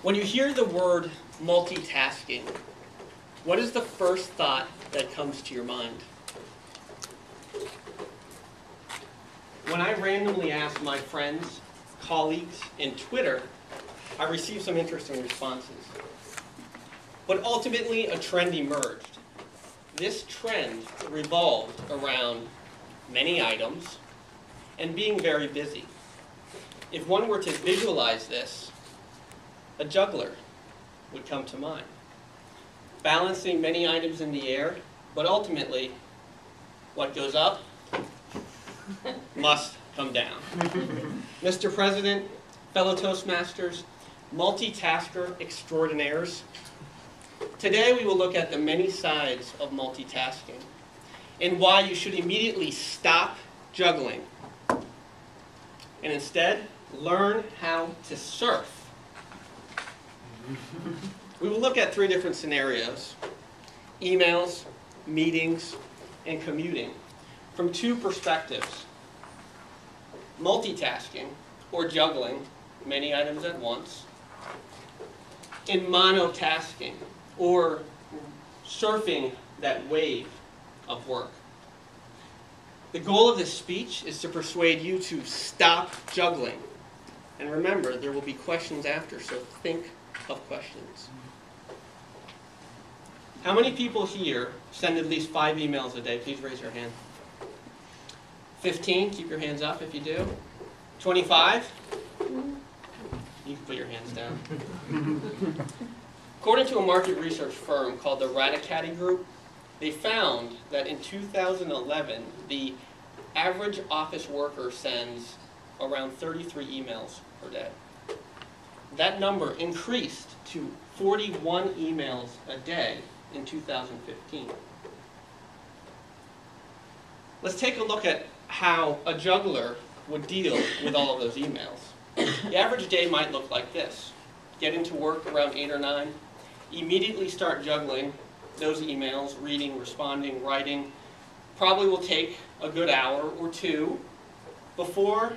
When you hear the word multitasking, what is the first thought that comes to your mind? When I randomly ask my friends, colleagues, and Twitter, I received some interesting responses. But ultimately, a trend emerged. This trend revolved around many items and being very busy. If one were to visualize this, a juggler would come to mind. Balancing many items in the air, but ultimately, what goes up must come down. Mr. President, fellow Toastmasters, multitasker extraordinaires, today we will look at the many sides of multitasking and why you should immediately stop juggling and instead learn how to surf. We will look at 3 different scenarios: emails, meetings, and commuting, from 2 perspectives. Multitasking, or juggling many items at once, and monotasking, or surfing that wave of work. The goal of this speech is to persuade you to stop juggling. And remember, there will be questions after, so think of questions. How many people here send at least 5 emails a day? Please raise your hand. 15? Keep your hands up if you do. 25? You can put your hands down. According to a market research firm called the Radicati Group, they found that in 2011, the average office worker sends around 33 emails per day. That number increased to 41 emails a day in 2015. Let's take a look at how a juggler would deal with all of those emails. The average day might look like this. Get into work around 8 or 9, immediately start juggling those emails, reading, responding, writing. Probably will take a good hour or 2 before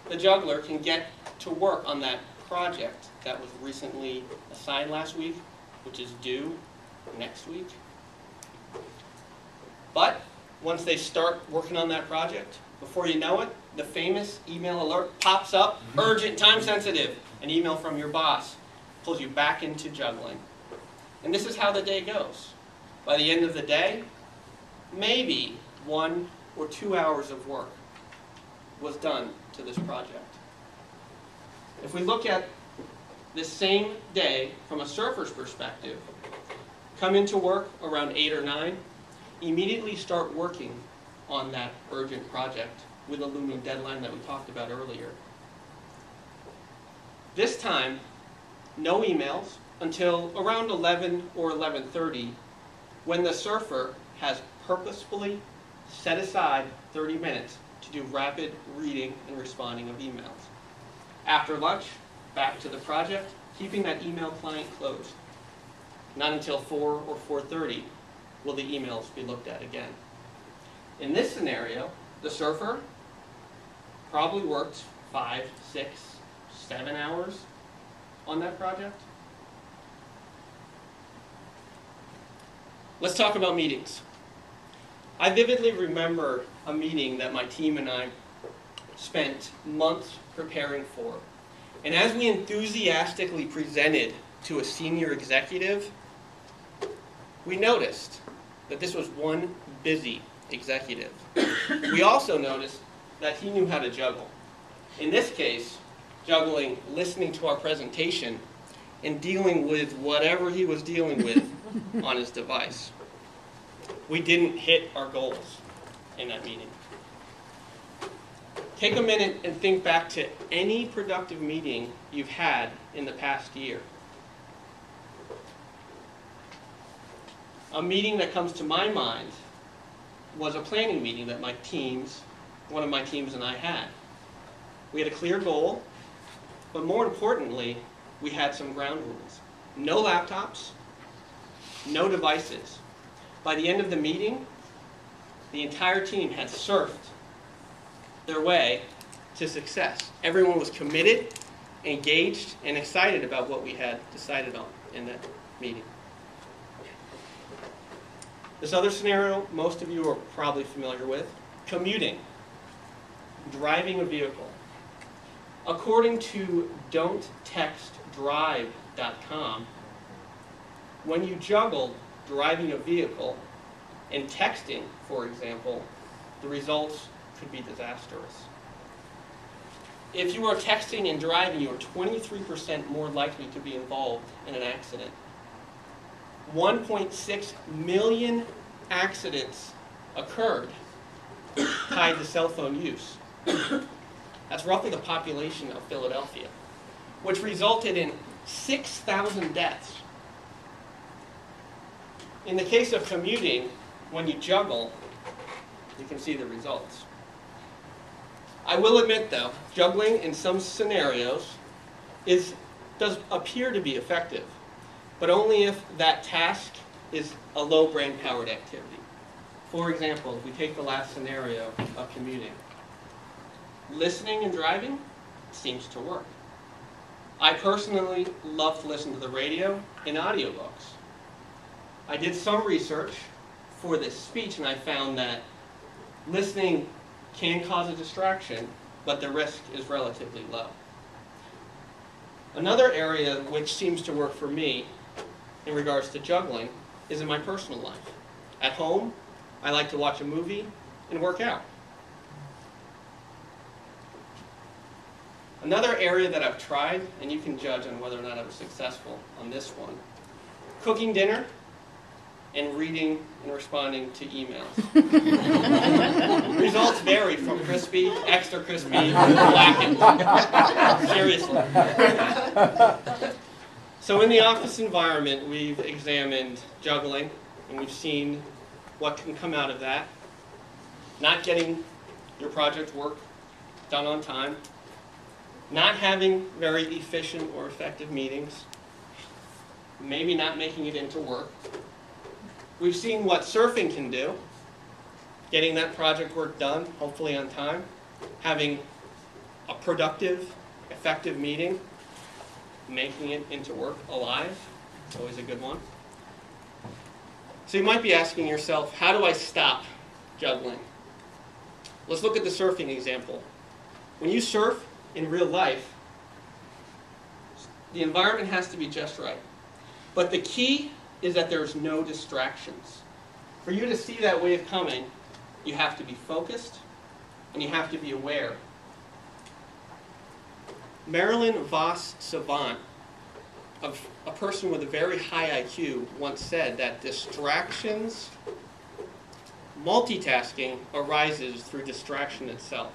the juggler can get to work on that project that was recently assigned last week, which is due next week. But once they start working on that project, before you know it, the famous email alert pops up, urgent, time sensitive, an email from your boss, pulls you back into juggling. And this is how the day goes. By the end of the day, maybe 1 or 2 hours of work was done to this project. If we look at this same day from a surfer's perspective, come into work around 8 or 9, immediately start working on that urgent project with a looming deadline that we talked about earlier. This time, no emails until around 11 or 11:30, when the surfer has purposefully set aside 30 minutes to do rapid reading and responding of emails. After lunch, back to the project, keeping that email client closed. Not until 4 or 4:30 will the emails be looked at again. In this scenario, the surfer probably worked 5, 6, 7 hours on that project. Let's talk about meetings. I vividly remember a meeting that my team and I spent months preparing for. And as we enthusiastically presented to a senior executive, we noticed that this was one busy executive. We also noticed that he knew how to juggle. In this case, juggling listening to our presentation and dealing with whatever he was dealing with on his device. We didn't hit our goals in that meeting. Take a minute and think back to any productive meeting you've had in the past year. A meeting that comes to my mind was a planning meeting that one of my teams and I had. We had a clear goal, but more importantly, we had some ground rules. No laptops, no devices. By the end of the meeting, the entire team had surfed their way to success. Everyone was committed engaged and excited about what we had decided on in that meeting. This other scenario, most of you are probably familiar with, commuting, driving a vehicle. According to don'ttextdrive.com, when you juggle driving a vehicle and texting, for example, the results could be disastrous. If you are texting and driving, you are 23% more likely to be involved in an accident. 1.6 million accidents occurred tied to cell phone use. That's roughly the population of Philadelphia, which resulted in 6,000 deaths. In the case of commuting, when you juggle, you can see the results. I will admit, though, juggling in some scenarios does appear to be effective, but only if that task is a low brain-powered activity. For example, if we take the last scenario of commuting, listening and driving seems to work. I personally love to listen to the radio and audiobooks. I did some research for this speech, and I found that listening can cause a distraction, but the risk is relatively low. Another area which seems to work for me in regards to juggling is in my personal life. At home, I like to watch a movie and work out. Another area that I've tried, and you can judge on whether or not I was successful on this one, cooking dinner and reading and responding to emails. Results vary from crispy, extra crispy, blackened. Seriously. So in the office environment, we've examined juggling, and we've seen what can come out of that. Not getting your project work done on time. Not having very efficient or effective meetings. Maybe not making it into work. We've seen what surfing can do, getting that project work done, hopefully on time, having a productive, effective meeting, making it into work alive, always a good one. So you might be asking yourself, how do I stop juggling? Let's look at the surfing example. When you surf in real life, the environment has to be just right. But the key is that there's no distractions. For you to see that wave coming, you have to be focused and you have to be aware. Marilyn Voss Savant, a person with a very high IQ, once said that multitasking arises through distraction itself.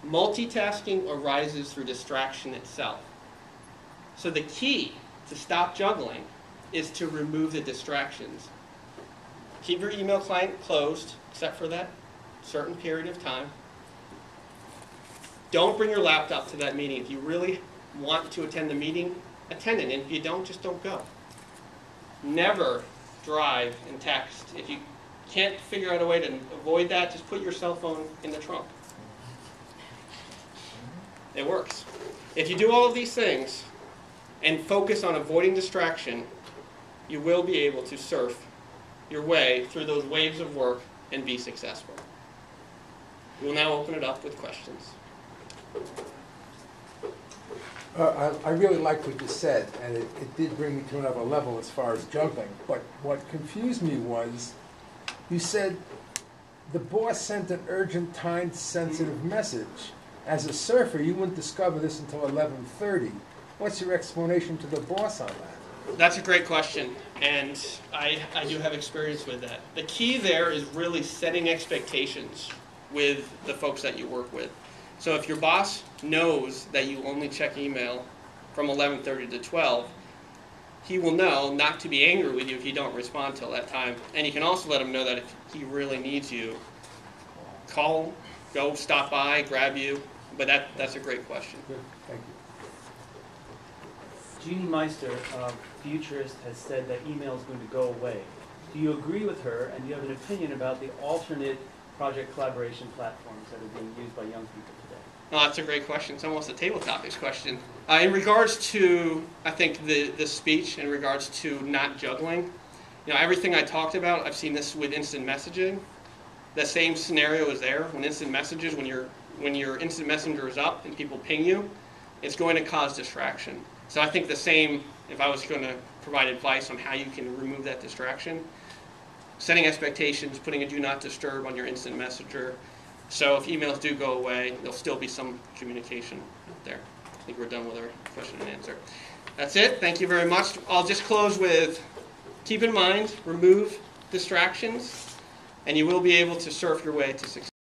Multitasking arises through distraction itself. So the key to stop juggling is to remove the distractions. Keep your email client closed, except for that certain period of time. Don't bring your laptop to that meeting. If you really want to attend the meeting, attend it. And if you don't, just don't go. Never drive and text. If you can't figure out a way to avoid that, just put your cell phone in the trunk. It works. If you do all of these things and focus on avoiding distraction, you will be able to surf your way through those waves of work and be successful. We'll now open it up with questions. I really liked what you said, and it did bring me to another level as far as juggling. But what confused me was, you said the boss sent an urgent, time-sensitive message. As a surfer, you wouldn't discover this until 11:30. What's your explanation to the boss on that? That's a great question, and I do have experience with that. The key there is really setting expectations with the folks that you work with. So if your boss knows that you only check email from 11:30 to 12, he will know not to be angry with you if you don't respond till that time. And you can also let him know that if he really needs you, call, go, stop by, grab you. But that's a great question. Good, thank you. Jeannie Meister, a futurist, has said that email is going to go away. Do you agree with her, and do you have an opinion about the alternate project collaboration platforms that are being used by young people today? Oh, that's a great question. It's almost a table topics question. In regards to, I think, the speech, in regards to not juggling, everything I talked about, I've seen this with instant messaging. The same scenario is there when instant messages, when your instant messenger is up and people ping you, it's going to cause distraction. So I think the same, if I was going to provide advice on how you can remove that distraction, setting expectations, putting a do not disturb on your instant messenger. So if emails do go away, there'll still be some communication out there. I think we're done with our question and answer. That's it. Thank you very much. I'll just close with, keep in mind, remove distractions, and you will be able to surf your way to success.